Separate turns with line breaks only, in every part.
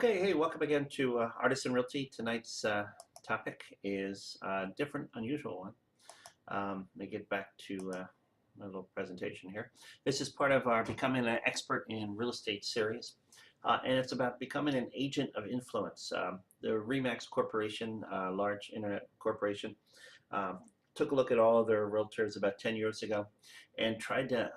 Okay, hey, welcome again to Artisan Realty. Tonight's topic is a different, unusual one. Let me get back to my little presentation here. This is part of our Becoming an Expert in Real Estate series, and it's about becoming an agent of influence. The Remax Corporation, large internet corporation, um, took a look at all of their realtors about 10 years ago and tried to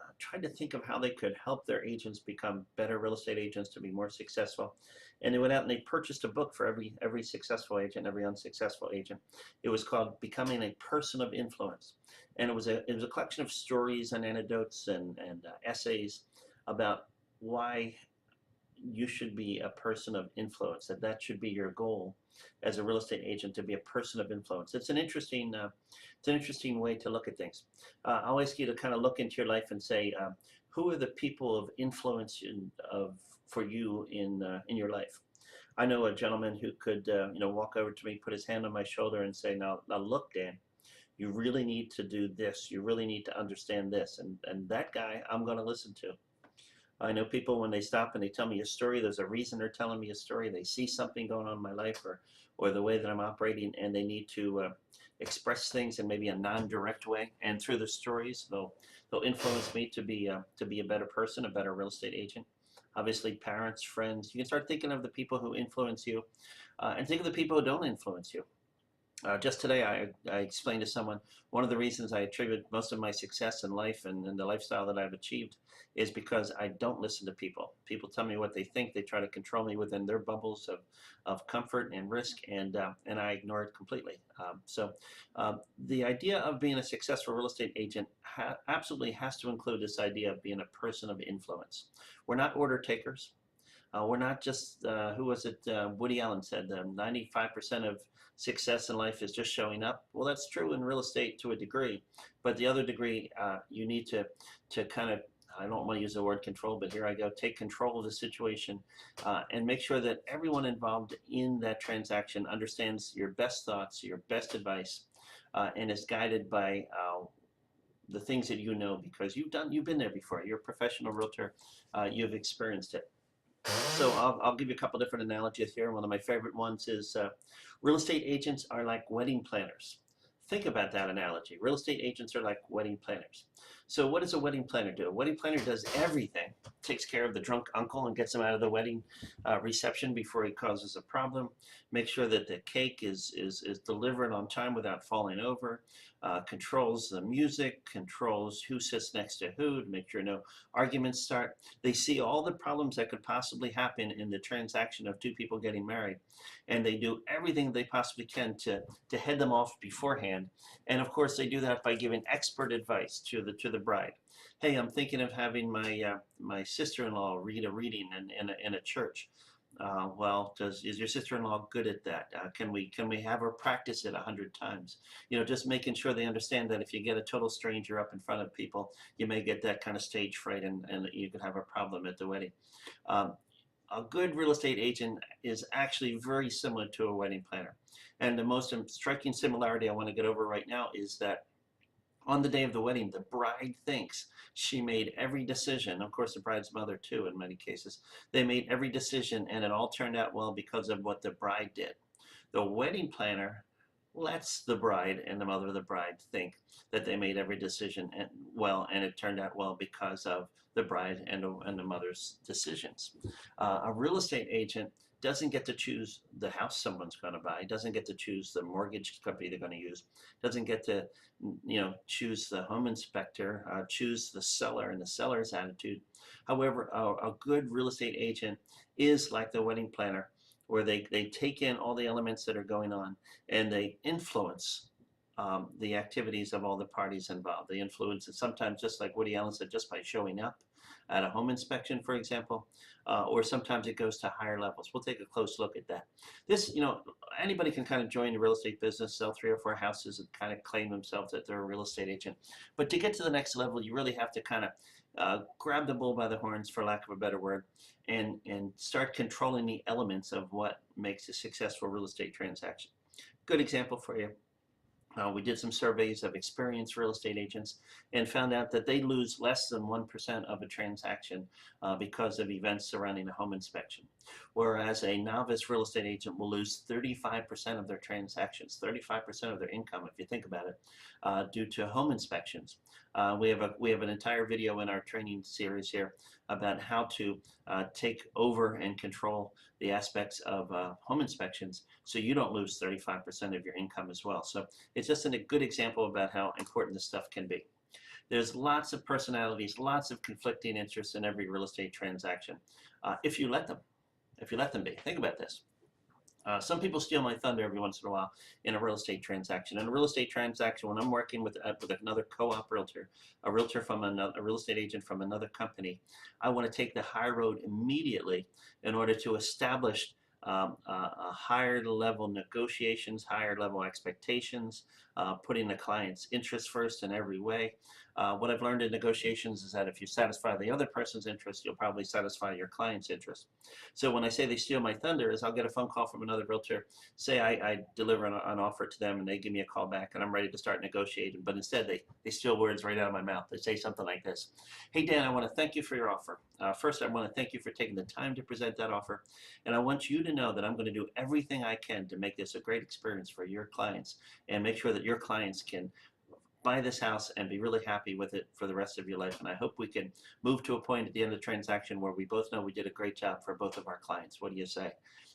think of how they could help their agents become better real estate agents to be more successful. And they went out and they purchased a book for every successful agent, every unsuccessful agent. It was called Becoming a Person of Influence. And it was a collection of stories and anecdotes and essays about why you should be a person of influence, that should be your goal as a real estate agent, to be a person of influence. It's an interesting way to look at things. I'll ask you to kind of look into your life and say, who are the people of influence for you in your life? I know a gentleman who could walk over to me, put his hand on my shoulder and say, now look, Dan, you really need to do this. You really need to understand this. And that guy I'm going to listen to. I know people, when they stop and they tell me a story, there's a reason they're telling me a story. They see something going on in my life, or the way that I'm operating, and they need to express things in maybe a non-direct way. And through the stories, they'll influence me to be a better person, a better real estate agent. Obviously, parents, friends. You can start thinking of the people who influence you, and think of the people who don't influence you. Just today, I explained to someone one of the reasons I attribute most of my success in life and the lifestyle that I've achieved is because I don't listen to people. People tell me what they think. They try to control me within their bubbles of comfort and risk, and I ignore it completely. The idea of being a successful real estate agent absolutely has to include this idea of being a person of influence. We're not order takers. We're not just, who was it? Woody Allen said 95% of success in life is just showing up. Well, that's true in real estate to a degree, but the other degree, you need to kind of, I don't want to use the word control, but here I go, take control of the situation and make sure that everyone involved in that transaction understands your best thoughts, your best advice, and is guided by the things that you know, because you've been there before. You're a professional realtor. You've experienced it. So I'll give you a couple different analogies here. One of my favorite ones is real estate agents are like wedding planners. Think about that analogy. Real estate agents are like wedding planners. So what does a wedding planner do? A wedding planner does everything. Takes care of the drunk uncle and gets him out of the wedding reception before he causes a problem. Make sure that the cake is delivered on time without falling over. Controls the music, controls who sits next to who to make sure no arguments start. They see all the problems that could possibly happen in the transaction of two people getting married, and they do everything they possibly can to head them off beforehand. And of course, they do that by giving expert advice to the bride. Hey, I'm thinking of having my sister-in-law read a reading in a church. Is your sister-in-law good at that? Can we have her practice it 100 times? Just making sure they understand that if you get a total stranger up in front of people, you may get that kind of stage fright, and you could have a problem at the wedding. Um, a good real estate agent is actually very similar to a wedding planner. And the most striking similarity I want to get over right now is that on the day of the wedding, the bride thinks she made every decision. Of course, the bride's mother, too, in many cases. They made every decision, and it all turned out well because of what the bride did. The wedding planner lets the bride and the mother of the bride think that they made every decision and it turned out well because of the bride and the mother's decisions. A real estate agent doesn't get to choose the house someone's going to buy, doesn't get to choose the mortgage company they're going to use, doesn't get to choose the home inspector, choose the seller and the seller's attitude. However, a good real estate agent is like the wedding planner, where they take in all the elements that are going on and they influence the activities of all the parties involved. They influence it sometimes, just like Woody Allen said, just by showing up at a home inspection, for example, or sometimes it goes to higher levels. We'll take a close look at that. Anybody can kind of join the real estate business, sell 3 or 4 houses, and kind of claim themselves that they're a real estate agent. But to get to the next level, you really have to kind of grab the bull by the horns, for lack of a better word, and start controlling the elements of what makes a successful real estate transaction. Good example for you. We did some surveys of experienced real estate agents and found out that they lose less than 1% of a transaction because of events surrounding a home inspection. Whereas a novice real estate agent will lose 35% of their transactions, 35% of their income, if you think about it, due to home inspections. We have an entire video in our training series here about how to take over and control the aspects of home inspections so you don't lose 35% of your income as well. So it's just a good example about how important this stuff can be. There's lots of personalities, lots of conflicting interests in every real estate transaction. If you let them be. Think about this. Some people steal my thunder every once in a while in a real estate transaction. In a real estate transaction, when I'm working with another co-op realtor, a realtor from a real estate agent from another company, I want to take the high road immediately in order to establish a higher level negotiations, higher level expectations, putting the client's interest first in every way. What I've learned in negotiations is that if you satisfy the other person's interest, you'll probably satisfy your client's interest. So when I say they steal my thunder, is I'll get a phone call from another realtor, say I deliver an offer to them and they give me a call back and I'm ready to start negotiating, but instead they steal words right out of my mouth. They say something like this: "Hey Dan, I want to thank you for your offer. First, I want to thank you for taking the time to present that offer, and I want you to know that I'm going to do everything I can to make this a great experience for your clients and make sure that your clients can buy this house and be really happy with it for the rest of your life. And I hope we can move to a point at the end of the transaction where we both know we did a great job for both of our clients. What do you say?"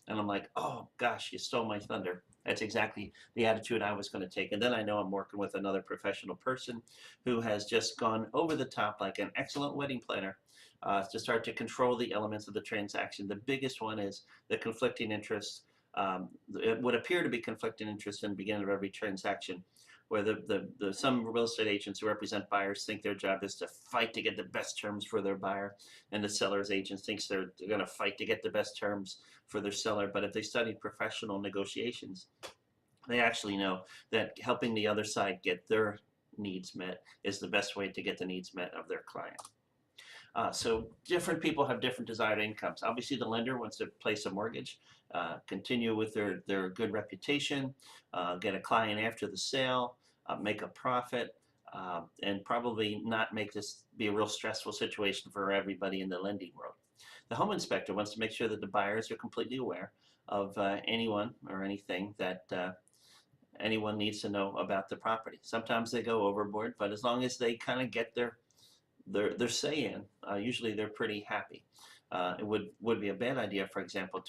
And I'm like, "Oh gosh, you stole my thunder." That's exactly the attitude I was going to take. And then I know I'm working with another professional person who has just gone over the top like an excellent wedding planner to start to control the elements of the transaction. The biggest one is the conflicting interests. It would appear to be conflicting interests in the beginning of every transaction, where some real estate agents who represent buyers think their job is to fight to get the best terms for their buyer, and the seller's agent thinks they're going to fight to get the best terms for their seller. But if they studied professional negotiations, they actually know that helping the other side get their needs met is the best way to get the needs met of their client. So different people have different desired incomes. Obviously, the lender wants to place a mortgage, continue with their good reputation, get a client after the sale, make a profit, and probably not make this be a real stressful situation for everybody in the lending world. The home inspector wants to make sure that the buyers are completely aware of anyone or anything that anyone needs to know about the property. Sometimes they go overboard, but as long as they kind of get their say in, usually they're pretty happy. It would be a bad idea, for example,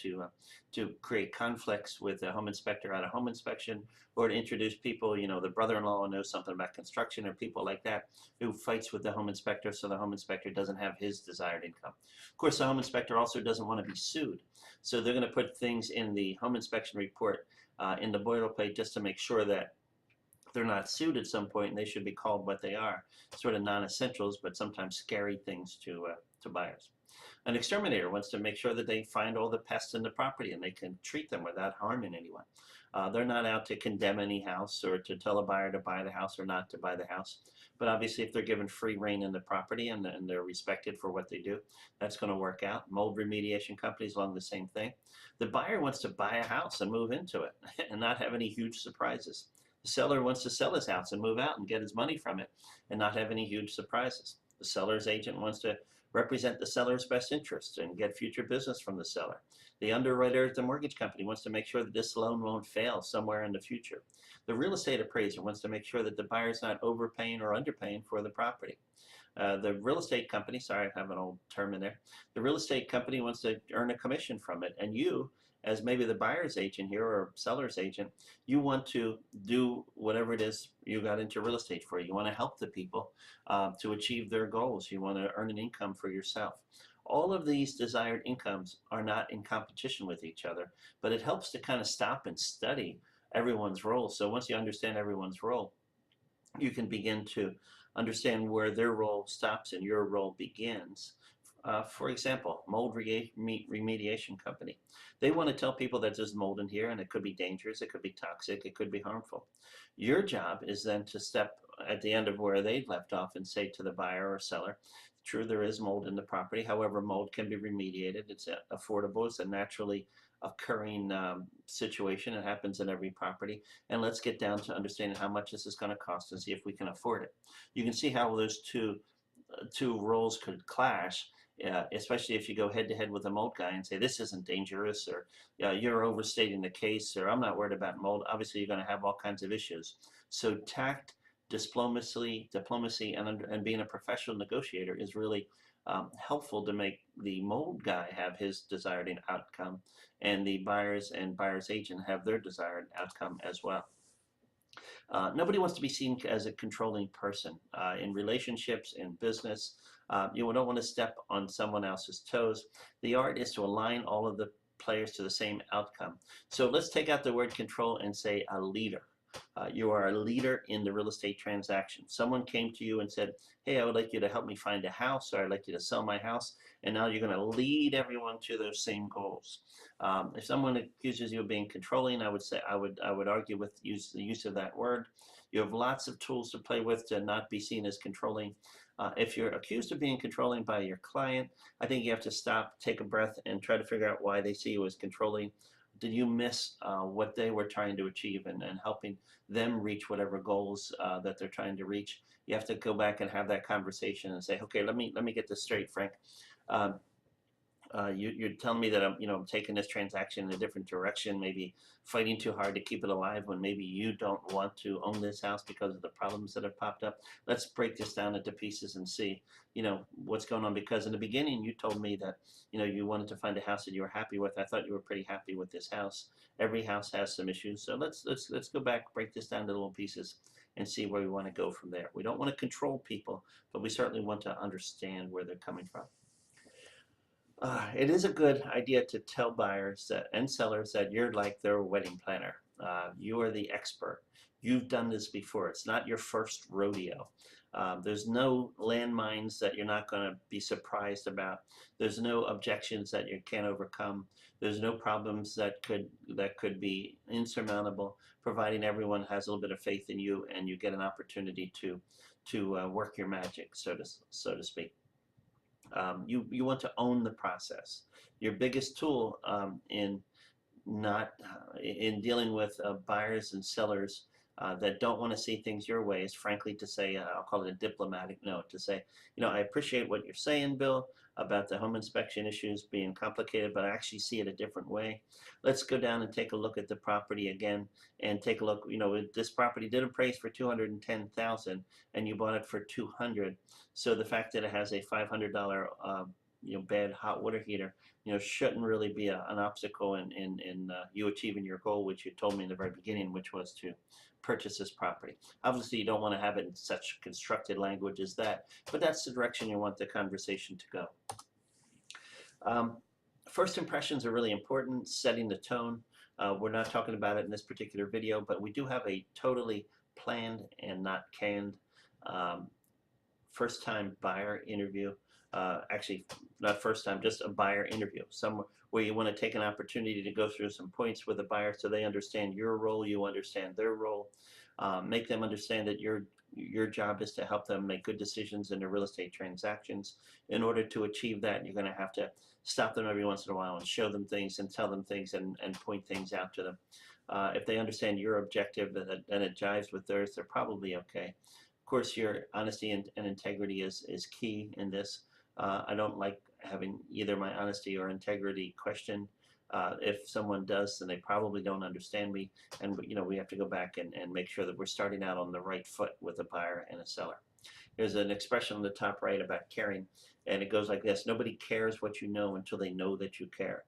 to create conflicts with a home inspector at a home inspection, or to introduce people, the brother-in-law who knows something about construction, or people like that, who fights with the home inspector so the home inspector doesn't have his desired income. Of course, the home inspector also doesn't want to be sued, so they're going to put things in the home inspection report in the boilerplate just to make sure that they're not sued at some point, and they should be called what they are, sort of non-essentials, but sometimes scary things to buyers. An exterminator wants to make sure that they find all the pests in the property and they can treat them without harming anyone. They're not out to condemn any house or to tell a buyer to buy the house or not to buy the house. But obviously, if they're given free reign in the property and they're respected for what they do, that's going to work out. Mold remediation companies along the same thing. The buyer wants to buy a house and move into it and not have any huge surprises. The seller wants to sell his house and move out and get his money from it and not have any huge surprises. The seller's agent wants to represent the seller's best interest and get future business from the seller. The underwriter at the mortgage company wants to make sure that this loan won't fail somewhere in the future. The real estate appraiser wants to make sure that the buyer's not overpaying or underpaying for the property. The real estate company, sorry, I have an old term in there. The real estate company wants to earn a commission from it, and you, as maybe the buyer's agent here or seller's agent, you want to do whatever it is you got into real estate for. You want to help the people to achieve their goals. You want to earn an income for yourself. All of these desired incomes are not in competition with each other, but it helps to kind of stop and study everyone's role. So once you understand everyone's role, you can begin to understand where their role stops and your role begins. For example, mold remediation company. They want to tell people that there's mold in here and it could be dangerous, it could be toxic, it could be harmful. Your job is then to step at the end of where they left off and say to the buyer or seller, True, there is mold in the property. However, mold can be remediated. It's affordable. It's a naturally occurring situation. It happens in every property. And let's get down to understanding how much this is going to cost and see if we can afford it. You can see how those two roles could clash, especially if you go head to head with a mold guy and say this isn't dangerous, or you're overstating the case, or I'm not worried about mold. Obviously, you're going to have all kinds of issues. So tact, diplomacy, and being a professional negotiator is really helpful to make the mold guy have his desired outcome, and the buyers and buyer's agent have their desired outcome as well. Nobody wants to be seen as a controlling person in relationships, in business. You don't want to step on someone else's toes. The art is to align all of the players to the same outcome. So let's take out the word control and say a leader. You are a leader in the real estate transaction. Someone came to you and said, hey, I would like you to help me find a house, or I'd like you to sell my house. And now you're going to lead everyone to those same goals. If someone accuses you of being controlling, I would argue with the use of that word. You have lots of tools to play with to not be seen as controlling. If you're accused of being controlling by your client, I think you have to stop, take a breath, and try to figure out why they see you as controlling. Did you miss what they were trying to achieve and helping them reach whatever goals that they're trying to reach? You have to go back and have that conversation and say, okay, let me get this straight, Frank. You're telling me that I'm taking this transaction in a different direction, maybe fighting too hard to keep it alive when maybe you don't want to own this house because of the problems that have popped up. Let's break this down into pieces and see, what's going on. Because in the beginning, you told me that, you wanted to find a house that you were happy with. I thought you were pretty happy with this house. Every house has some issues. So let's go back, break this down to little pieces and see where we want to go from there. We don't want to control people, but we certainly want to understand where they're coming from. It is a good idea to tell buyers and sellers that you're like their wedding planner. You are the expert. You've done this before. It's not your first rodeo. There's no landmines that you're not going to be surprised about. There's no objections that you can't overcome. There's no problems that could be insurmountable, providing everyone has a little bit of faith in you and you get an opportunity to work your magic, so to speak. You want to own the process. Your biggest tool in dealing with buyers and sellers that don't want to see things your way is frankly to say, I'll call it a diplomatic note, to say, I appreciate what you're saying, Bill, about the home inspection issues being complicated, but I actually see it a different way. Let's go down and take a look at the property again and take a look. This property did appraise for $210,000 and you bought it for $200,000. So the fact that it has a $500 bad hot water heater, shouldn't really be an obstacle in you achieving your goal, which you told me in the very beginning, which was to purchase this property. Obviously, you don't want to have it in such constructed language as that, but that's the direction you want the conversation to go. First impressions are really important, setting the tone. We're not talking about it in this particular video, but we do have a totally planned and not canned first-time buyer interview. Actually, not first time, just a buyer interview, somewhere where you want to take an opportunity to go through some points with the buyer so they understand your role, you understand their role, make them understand that your job is to help them make good decisions in their real estate transactions. In order to achieve that, you're going to have to stop them every once in a while and show them things and tell them things and point things out to them. If they understand your objective and it jives with theirs, they're probably okay. Of course, your honesty and integrity is key in this. I don't like having either my honesty or integrity questioned. If someone does, then they probably don't understand me, and we have to go back and make sure that we're starting out on the right foot with a buyer and a seller. There's an expression on the top right about caring, and it goes like this: nobody cares what you know until they know that you care.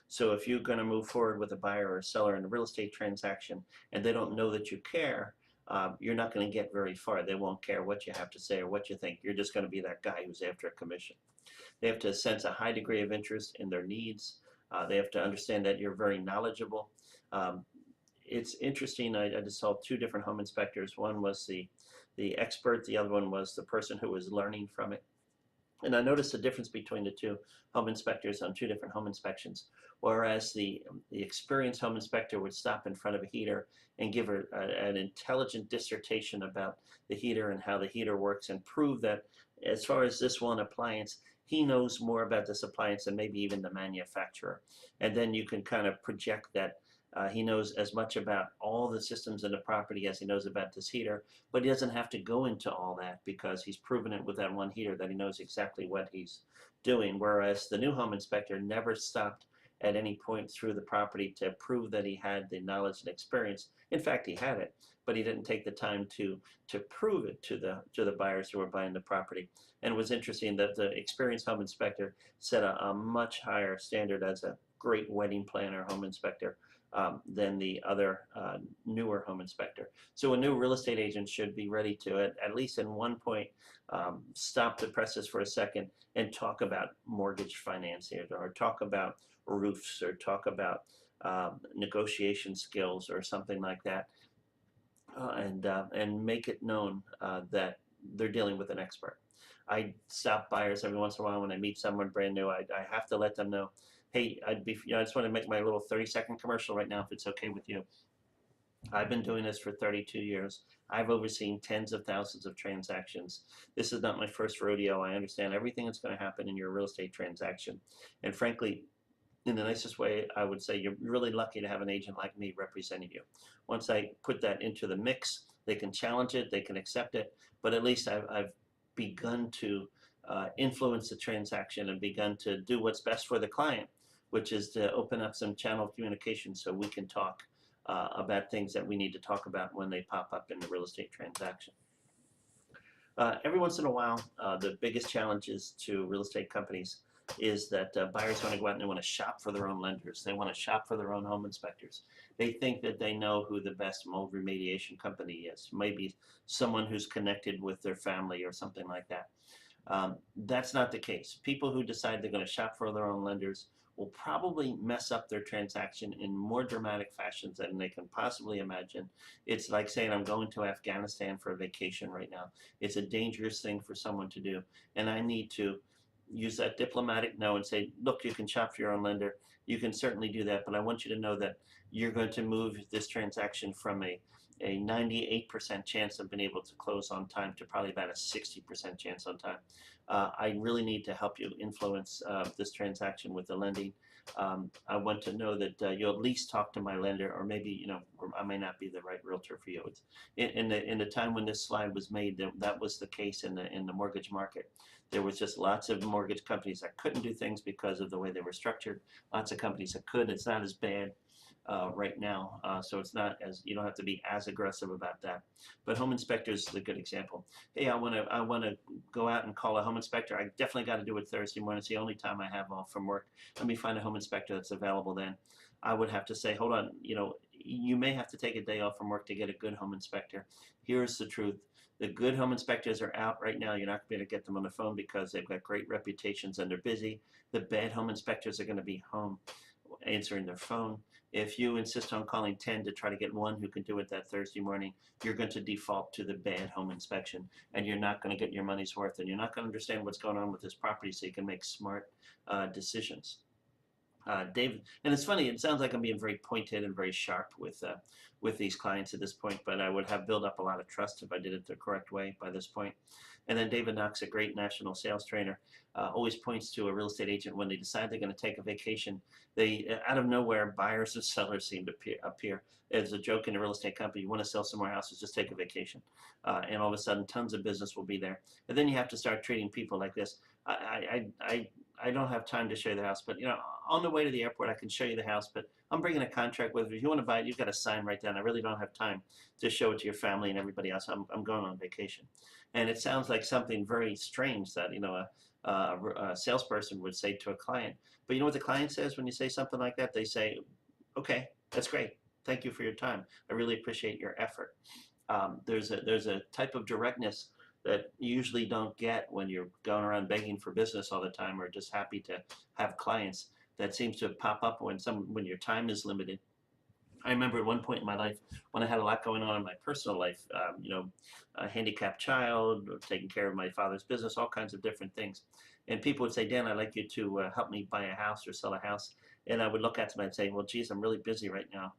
So if you're going to move forward with a buyer or a seller in a real estate transaction and they don't know that you care, you're not going to get very far. They won't care what you have to say or what you think. You're just going to be that guy who's after a commission. They have to sense a high degree of interest in their needs. They have to understand that you're very knowledgeable. It's interesting, I just saw two different home inspectors. One was the expert, the other one was the person who was learning from it. And I noticed the difference between the two home inspectors on two different home inspections. Whereas the experienced home inspector would stop in front of a heater and give an intelligent dissertation about the heater and how the heater works and prove that as far as this one appliance, he knows more about this appliance than maybe even the manufacturer. And then you can kind of project that he knows as much about all the systems in the property as he knows about this heater, but he doesn't have to go into all that because he's proven it with that one heater that he knows exactly what he's doing. Whereas the new home inspector never stopped at any point through the property to prove that he had the knowledge and experience. In fact, he had it, but he didn't take the time to prove it to the buyers who were buying the property. And it was interesting that the experienced home inspector set a much higher standard as a great wedding planner home inspector than the other newer home inspector. So a new real estate agent should be ready to, at least in one point, stop the presses for a second and talk about mortgage financing or talk about roofs or talk about negotiation skills or something like that, and make it known that they're dealing with an expert. I stop buyers every once in a while when I meet someone brand new. I have to let them know, hey, I just want to make my little 30-second commercial right now, if it's okay with you. I've been doing this for 32 years. I've overseen tens of thousands of transactions. This is not my first rodeo. I understand everything that's going to happen in your real estate transaction. And frankly, in the nicest way, I would say you're really lucky to have an agent like me representing you. Once I put that into the mix, they can challenge it, they can accept it, but at least I've begun to influence the transaction and begun to do what's best for the client, which is to open up some channel of communication so we can talk about things that we need to talk about when they pop up in the real estate transaction. Every once in a while, the biggest challenges to real estate companies is that buyers want to go out and they want to shop for their own lenders. They want to shop for their own home inspectors. They think that they know who the best mold remediation company is. Maybe someone who's connected with their family or something like that. That's not the case. People who decide they're going to shop for their own lenders will probably mess up their transaction in more dramatic fashions than they can possibly imagine. It's like saying, I'm going to Afghanistan for a vacation right now. It's a dangerous thing for someone to do. And I need to use that diplomatic no and say, look, you can shop for your own lender. You can certainly do that, but I want you to know that you're going to move this transaction from a 98% chance of being able to close on time to probably about a 60% chance on time. I really need to help you influence this transaction with the lending. I want to know that you'll at least talk to my lender, or maybe I may not be the right realtor for you. It's in the time when this slide was made, that was the case in the mortgage market. There was just lots of mortgage companies that couldn't do things because of the way they were structured. Lots of companies that could. It's not as bad right now, so it's not as, you don't have to be as aggressive about that. But home inspectors is a good example. Hey, I want to go out and call a home inspector. I definitely got to do it Thursday morning. It's the only time I have off from work. Let me find a home inspector that's available then. I would have to say, hold on, you may have to take a day off from work to get a good home inspector. Here's the truth. The good home inspectors are out right now. You're not going to be able to get them on the phone because they've got great reputations and they're busy. The bad home inspectors are going to be home answering their phone. If you insist on calling 10 to try to get one who can do it that Thursday morning, you're going to default to the bad home inspection, and you're not going to get your money's worth, and you're not going to understand what's going on with this property so you can make smart decisions. David, and it's funny, it sounds like I'm being very pointed and very sharp with these clients at this point, but I would have built up a lot of trust if I did it the correct way by this point. And then David Knox, a great national sales trainer, always points to a real estate agent when they decide they're going to take a vacation. They, out of nowhere, buyers and sellers seem to appear. As a joke in a real estate company, you want to sell some more houses, just take a vacation. And all of a sudden, tons of business will be there. And then you have to start treating people like this. I don't have time to show you the house, but on the way to the airport, I can show you the house, but I'm bringing a contract with it. If you want to buy it, you've got to sign right down. I really don't have time to show it to your family and everybody else. I'm going on vacation. And it sounds like something very strange that, a salesperson would say to a client. But you know what the client says when you say something like that? They say, okay, that's great. Thank you for your time. I really appreciate your effort. There's a type of directness that you usually don't get when you're going around begging for business all the time or just happy to have clients. That seems to pop up when your time is limited. I remember at one point in my life when I had a lot going on in my personal life, a handicapped child, taking care of my father's business, all kinds of different things. And people would say, Dan, I'd like you to help me buy a house or sell a house. And I would look at them and say, well, geez, I'm really busy right now.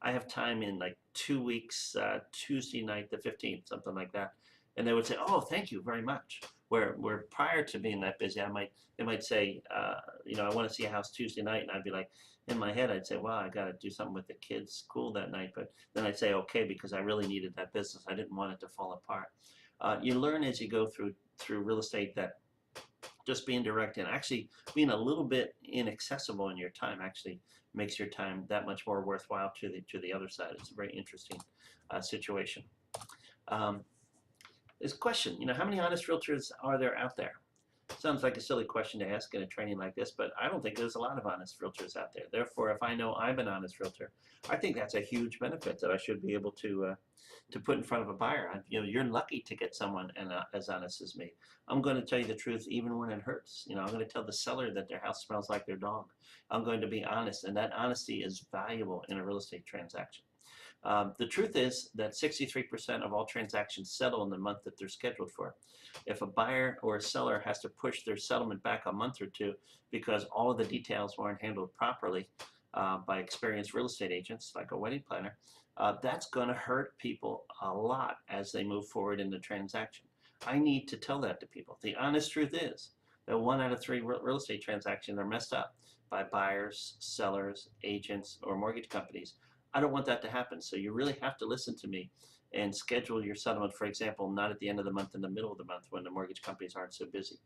I have time in like 2 weeks, Tuesday night, the 15th, something like that. And they would say, oh, thank you very much. Where prior to being that busy, they might say, I want to see a house Tuesday night. And I'd be like, in my head, I'd say, well, I got to do something with the kids' school that night. But then I'd say, okay, because I really needed that business. I didn't want it to fall apart. You learn as you go through real estate that just being direct and actually being a little bit inaccessible in your time actually makes your time that much more worthwhile to the other side. It's a very interesting situation. Um, this question, how many honest realtors are there out there? Sounds like a silly question to ask in a training like this, but I don't think there's a lot of honest realtors out there. Therefore, if I know I'm an honest realtor, I think that's a huge benefit that I should be able to put in front of a buyer. You're lucky to get someone as honest as me. I'm going to tell you the truth even when it hurts. I'm going to tell the seller that their house smells like their dog. I'm going to be honest, and that honesty is valuable in a real estate transaction. The truth is that 63% of all transactions settle in the month that they're scheduled for. If a buyer or a seller has to push their settlement back a month or two because all of the details weren't handled properly by experienced real estate agents like a wedding planner, that's going to hurt people a lot as they move forward in the transaction. I need to tell that to people. The honest truth is that 1 out of 3 real estate transactions are messed up by buyers, sellers, agents, or mortgage companies. I don't want that to happen. So you really have to listen to me and schedule your settlement, for example, not at the end of the month, in the middle of the month when the mortgage companies aren't so busy.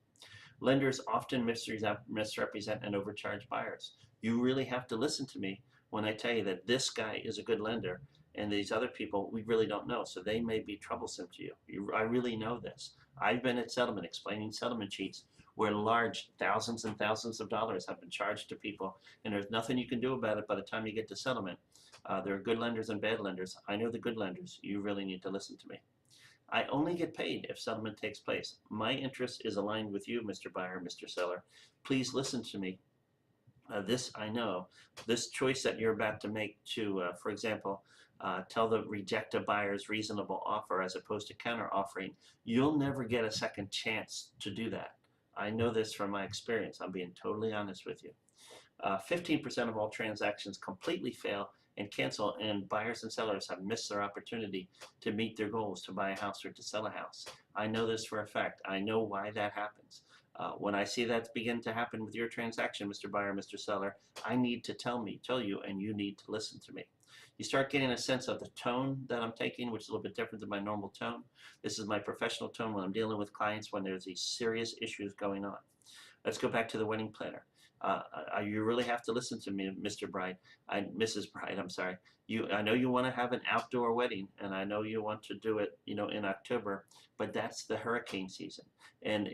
Lenders often misrepresent and overcharge buyers. You really have to listen to me when I tell you that this guy is a good lender and these other people we really don't know, so they may be troublesome to you. I really know this. I've been at settlement explaining settlement sheets where large thousands and thousands of dollars have been charged to people, and there's nothing you can do about it by the time you get to settlement. There are good lenders and bad lenders. I know the good lenders. You really need to listen to me. I only get paid if settlement takes place. My interest is aligned with you, Mr. Buyer, Mr. Seller. Please listen to me. I know, this choice that you're about to make to, for example, tell the reject a buyer's reasonable offer as opposed to counter offering, you'll never get a second chance to do that. I know this from my experience. I'm being totally honest with you. 15% of all transactions completely fail and cancel, and buyers and sellers have missed their opportunity to meet their goals to buy a house or to sell a house. I know this for a fact. I know why that happens. When I see that begin to happen with your transaction, Mr. Buyer, Mr. Seller, I need to tell you, and you need to listen to me. You start getting a sense of the tone that I'm taking, which is a little bit different than my normal tone. This is my professional tone when I'm dealing with clients when there's these serious issues going on. Let's go back to the wedding planner. You really have to listen to me, Mr. Bride, Mrs. Bride. I'm sorry. I know you want to have an outdoor wedding, and I know you want to do it, in October, but that's the hurricane season. And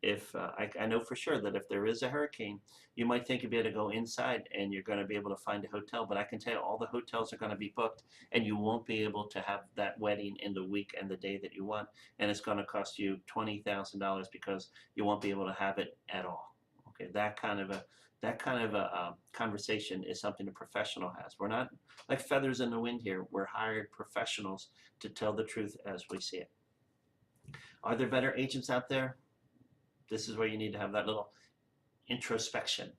I know for sure that if there is a hurricane, you might think you'll be able to go inside and you're going to be able to find a hotel, but I can tell you all the hotels are going to be booked, and you won't be able to have that wedding in the week and the day that you want, and it's going to cost you $20,000 because you won't be able to have it at all. Okay, that kind of a conversation is something a professional has. We're not like feathers in the wind here. We're hired professionals to tell the truth as we see it. Are there better agents out there? This is where you need to have that little introspection.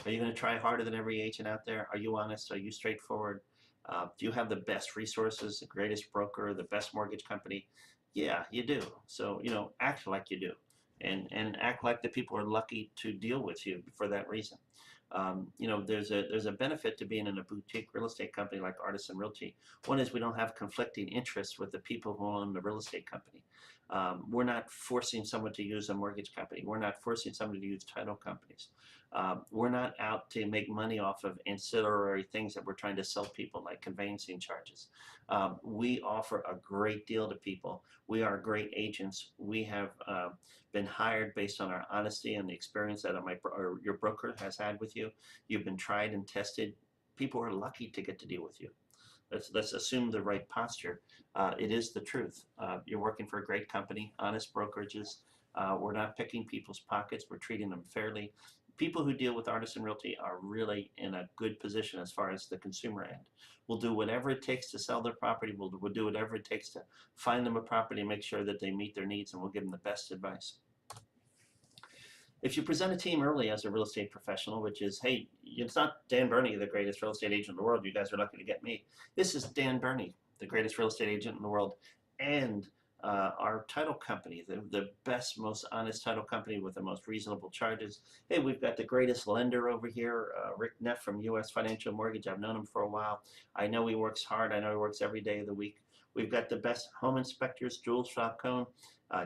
Are you going to try harder than every agent out there? Are you honest? Are you straightforward? Do you have the best resources, the greatest broker, the best mortgage company? Yeah, you do. So, act like you do. And act like the people are lucky to deal with you for that reason. There's a benefit to being in a boutique real estate company like Artisan Realty. One is we don't have conflicting interests with the people who own the real estate company. We're not forcing someone to use a mortgage company. We're not forcing someone to use title companies. We're not out to make money off of ancillary things that we're trying to sell people, like conveyancing charges. We offer a great deal to people. We are great agents. We have been hired based on our honesty and the experience that your broker has had with you. You've been tried and tested. People are lucky to get to deal with you. Let's assume the right posture. It is the truth. You're working for a great company, honest brokerages. We're not picking people's pockets. We're treating them fairly. People who deal with Artisan Realty are really in a good position as far as the consumer end. We'll do whatever it takes to sell their property. We'll do whatever it takes to find them a property and make sure that they meet their needs, and we'll give them the best advice. If you present a team early as a real estate professional, which is, hey, it's not Dan Burney, the greatest real estate agent in the world. You guys are lucky to get me. This is Dan Burney, the greatest real estate agent in the world, and our title company, the best, most honest title company with the most reasonable charges. Hey, we've got the greatest lender over here, Rick Neff from U.S. Financial Mortgage. I've known him for a while. I know he works hard. I know he works every day of the week. We've got the best home inspectors, Jules Falcone,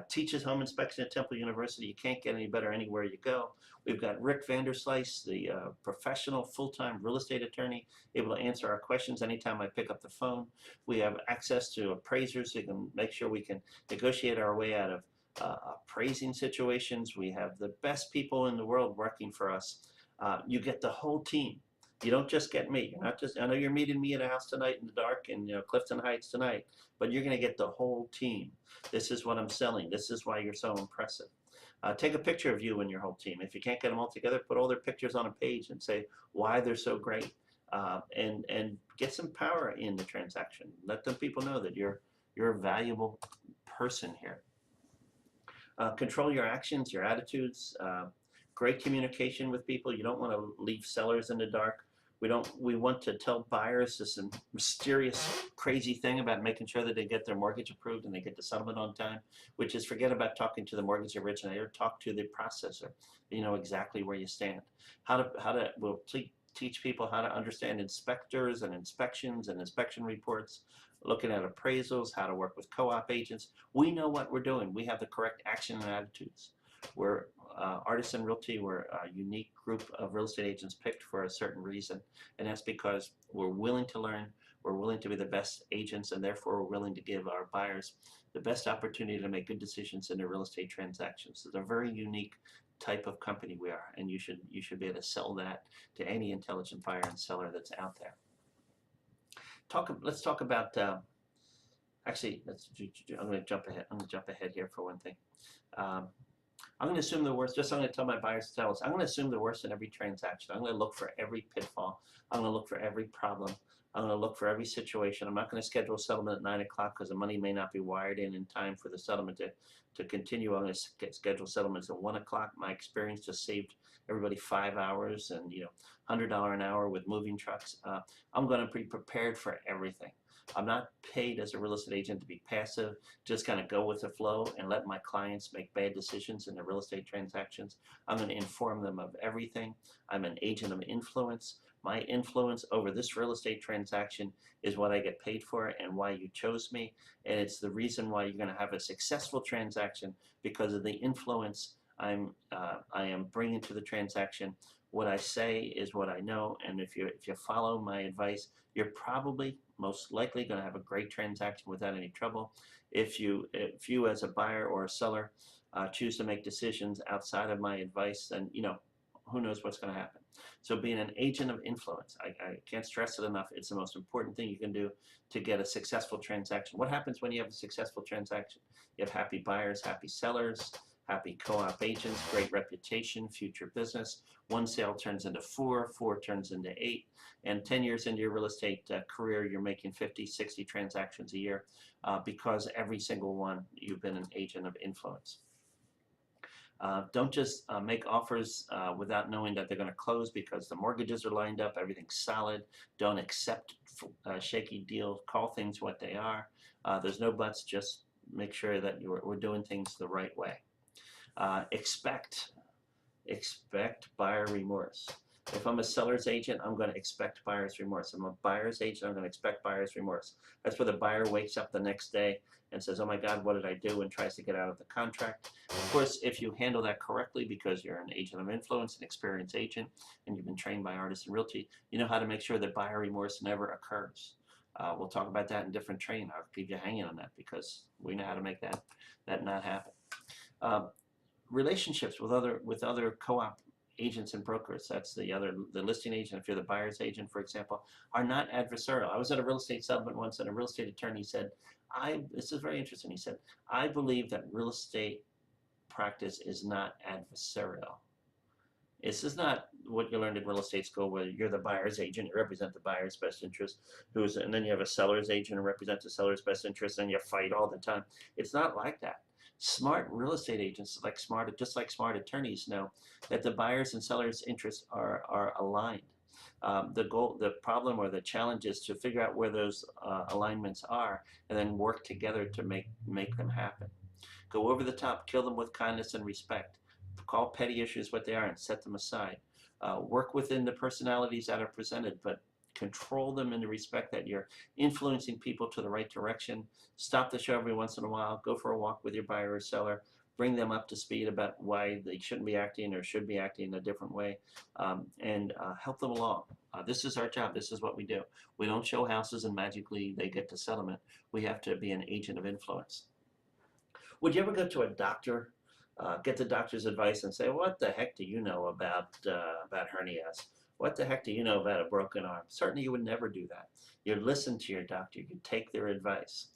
teaches home inspection at Temple University. You can't get any better anywhere you go. We've got Rick Vanderslice, the professional full-time real estate attorney, able to answer our questions anytime I pick up the phone. We have access to appraisers who can make sure we can negotiate our way out of appraising situations. We have the best people in the world working for us. You get the whole team. You don't just get me. You're not just, I know you're meeting me at a house tonight in the dark in Clifton Heights tonight, but you're going to get the whole team. This is what I'm selling. This is why you're so impressive. Take a picture of you and your whole team. If you can't get them all together, put all their pictures on a page and say why they're so great, and get some power in the transaction. Let the people know that you're a valuable person here. Control your actions, your attitudes. Great communication with people. You don't want to leave sellers in the dark. We want to tell buyers this mysterious, crazy thing about making sure that they get their mortgage approved and they get the settlement on time, which is forget about talking to the mortgage originator, talk to the processor. You know exactly where you stand. We'll teach people how to understand inspectors and inspections and inspection reports, looking at appraisals, how to work with co-op agents. We know what we're doing. We have the correct action and attitudes. We're Artisan Realty, we're a unique group of real estate agents picked for a certain reason, and that's because we're willing to learn, we're willing to be the best agents, and therefore we're willing to give our buyers the best opportunity to make good decisions in their real estate transactions. It's a very unique type of company we are, and you should be able to sell that to any intelligent buyer and seller that's out there. Let's talk about actually, I'm going to jump ahead. I'm going to jump ahead here for one thing. I'm going to assume the worst. I'm going to tell my buyers to tell us. I'm going to assume the worst in every transaction. I'm going to look for every pitfall. I'm going to look for every problem. I'm going to look for every situation. I'm not going to schedule a settlement at 9 o'clock because the money may not be wired in time for the settlement to continue. I'm going to schedule settlements at 1 o'clock. My experience just saved everybody 5 hours and $100 an hour with moving trucks. I'm going to be prepared for everything. I'm not paid as a real estate agent to be passive, just kind of go with the flow and let my clients make bad decisions in their real estate transactions. I'm going to inform them of everything. I'm an agent of influence. My influence over this real estate transaction is what I get paid for and why you chose me. And it's the reason why you're going to have a successful transaction because of the influence I am bringing to the transaction. What I say is what I know, and if you follow my advice, you're probably most likely going to have a great transaction without any trouble. If you as a buyer or a seller choose to make decisions outside of my advice, then who knows what's going to happen. So being an agent of influence, I can't stress it enough. It's the most important thing you can do to get a successful transaction. What happens when you have a successful transaction? You have happy buyers, happy sellers, happy co-op agents, great reputation, future business. One sale turns into 4, 4 turns into 8, and 10 years into your real estate career, you're making 50, 60 transactions a year because every single one you've been an agent of influence. Don't just make offers without knowing that they're going to close because the mortgages are lined up, everything's solid. Don't accept shaky deals. Call things what they are. There's no buts. Just make sure that we're doing things the right way. Expect buyer remorse. If I'm a seller's agent, I'm going to expect buyer's remorse. If I'm a buyer's agent, I'm going to expect buyer's remorse. That's where the buyer wakes up the next day and says, oh my God, what did I do? And tries to get out of the contract. Of course, if you handle that correctly because you're an agent of influence, an experienced agent, and you've been trained by Artisan Realty, you know how to make sure that buyer remorse never occurs. We'll talk about that in different training. I'll keep you hanging on that because we know how to make that not happen. Relationships with other co-op agents and brokers, that's the listing agent, if you're the buyer's agent, for example, are not adversarial. I was at a real estate settlement once and a real estate attorney said, this is very interesting, he said, I believe that real estate practice is not adversarial. This is not what you learned in real estate school, where you're the buyer's agent, you represent the buyer's best interest, and then you have a seller's agent who represents the seller's best interest, and you fight all the time. It's not like that. Smart real estate agents, just like smart attorneys, know that the buyers and sellers' interests are aligned. The problem, or the challenge, is to figure out where those alignments are, and then work together to make them happen. Go over the top, kill them with kindness and respect. Call petty issues what they are and set them aside. Work within the personalities that are presented, but control them in the respect that you're influencing people to the right direction. Stop the show every once in a while. Go for a walk with your buyer or seller. Bring them up to speed about why they shouldn't be acting or should be acting in a different way, and help them along. This is our job. This is what we do. We don't show houses and magically they get to settlement. We have to be an agent of influence. Would you ever go to a doctor, get the doctor's advice, and say, "What the heck do you know about hernias? What the heck do you know about a broken arm?" Certainly, you would never do that. You'd listen to your doctor. You'd take their advice.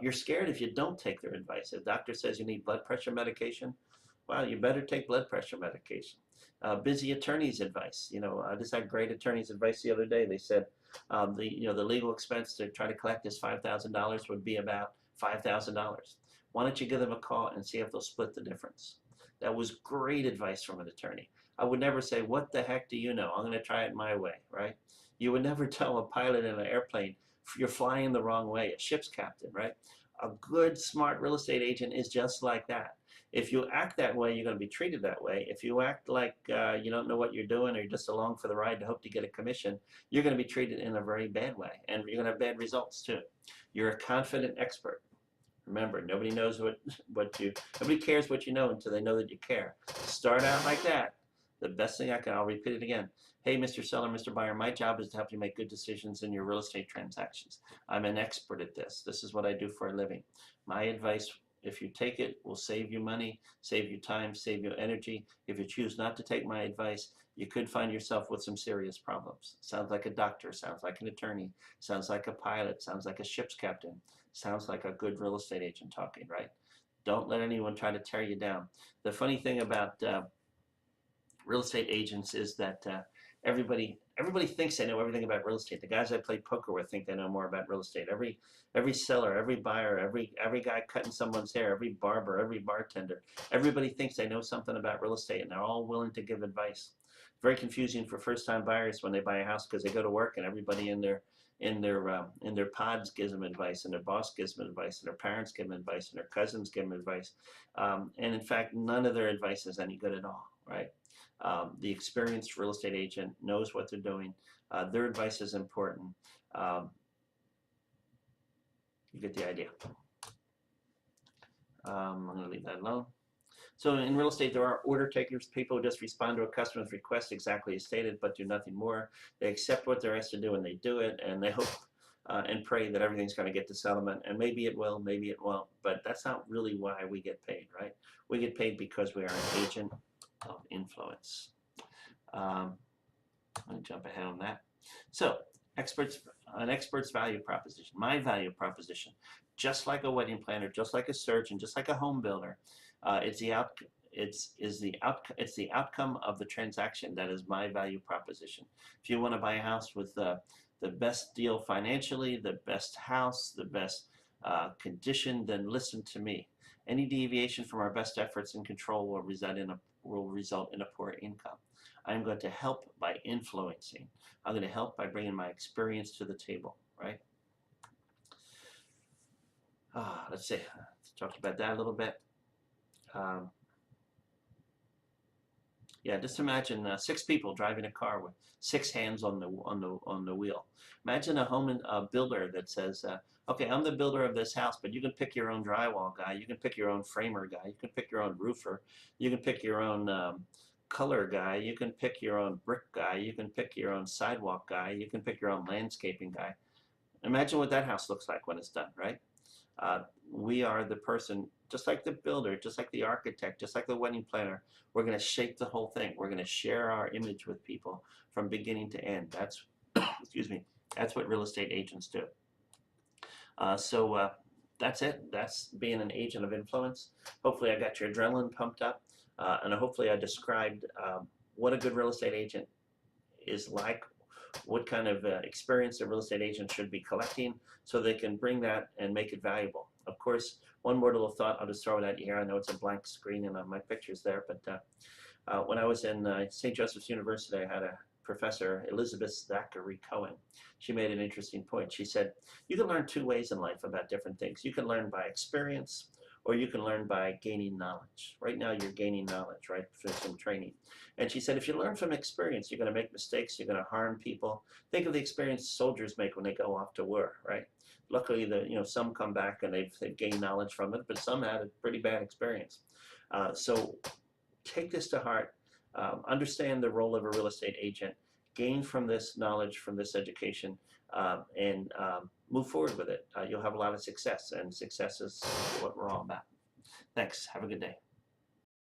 You're scared if you don't take their advice. If the doctor says you need blood pressure medication, well, you better take blood pressure medication. Busy attorney's advice. I just had great attorney's advice the other day. They said the legal expense to try to collect this $5,000 would be about $5,000. Why don't you give them a call and see if they'll split the difference? That was great advice from an attorney. I would never say, "What the heck do you know? I'm going to try it my way," right? You would never tell a pilot in an airplane, "You're flying the wrong way," a ship's captain, right? A good, smart real estate agent is just like that. If you act that way, you're going to be treated that way. If you act like you don't know what you're doing, or you're just along for the ride to hope to get a commission, you're going to be treated in a very bad way, and you're going to have bad results too. You're a confident expert. Remember, nobody cares what you know until they know that you care. Start out like that. The best thing I'll repeat it again. "Hey, Mr. Seller, Mr. Buyer, my job is to help you make good decisions in your real estate transactions. I'm an expert at this. This is what I do for a living. My advice, if you take it, will save you money, save you time, save you energy. If you choose not to take my advice, you could find yourself with some serious problems." Sounds like a doctor, sounds like an attorney, sounds like a pilot, sounds like a ship's captain, sounds like a good real estate agent talking, right? Don't let anyone try to tear you down. The funny thing about real estate agents is that everybody thinks they know everything about real estate. The guys I play poker with think they know more about real estate. Every seller, every buyer, every guy cutting someone's hair, every barber, every bartender, everybody thinks they know something about real estate, and they're all willing to give advice. Very confusing for first-time buyers when they buy a house, because they go to work and everybody in their pods gives them advice, and their boss gives them advice, and their parents give them advice, and their cousins give them advice, and in fact, none of their advice is any good at all, right? The experienced real estate agent knows what they're doing. Their advice is important. You get the idea. I'm going to leave that alone. So in real estate, there are order takers, people who just respond to a customer's request exactly as stated, but do nothing more. They accept what they're asked to do and they do it, and they hope and pray that everything's going to get to settlement. And maybe it will, maybe it won't, but that's not really why we get paid, right? We get paid because we are an agent of influence. I'm going to jump ahead on that. So an expert's value proposition, my value proposition, just like a wedding planner, just like a surgeon, just like a home builder, it's the outcome of the transaction that is my value proposition. If you want to buy a house with the best deal financially, the best house, the best condition, then listen to me. Any deviation from our best efforts and control will result in a poor income. I'm going to help by influencing. I'm going to help by bringing my experience to the table, right? Let's see. Let's talk about that a little bit. Yeah, just imagine 6 people driving a car with 6 hands on the wheel. Imagine a builder that says, "Okay, I'm the builder of this house, but you can pick your own drywall guy, you can pick your own framer guy, you can pick your own roofer, you can pick your own color guy, you can pick your own brick guy, you can pick your own sidewalk guy, you can pick your own landscaping guy." Imagine what that house looks like when it's done, right? We are the person, just like the builder, just like the architect, just like the wedding planner. We're going to shape the whole thing. We're going to share our image with people from beginning to end. That's, excuse me, that's what real estate agents do. So that's it. That's being an agent of influence. Hopefully I got your adrenaline pumped up, and hopefully I described what a good real estate agent is like, what kind of experience a real estate agent should be collecting so they can bring that and make it valuable. Of course, one more little thought, I'll just throw it at you here. I know it's a blank screen and my picture's there, but when I was in St. Joseph's University, I had a professor, Elizabeth Zachary Cohen. She made an interesting point. She said, you can learn two ways in life about different things. You can learn by experience, or you can learn by gaining knowledge. Right now you're gaining knowledge, right, through some training. And she said, if you learn from experience, you're going to make mistakes, you're going to harm people. Think of the experience soldiers make when they go off to war, right? Luckily, some come back and they've gained knowledge from it, but some had a pretty bad experience. So take this to heart, understand the role of a real estate agent, gain from this knowledge, from this education, and move forward with it. You'll have a lot of success, and success is what we're all about. Thanks. Have a good day.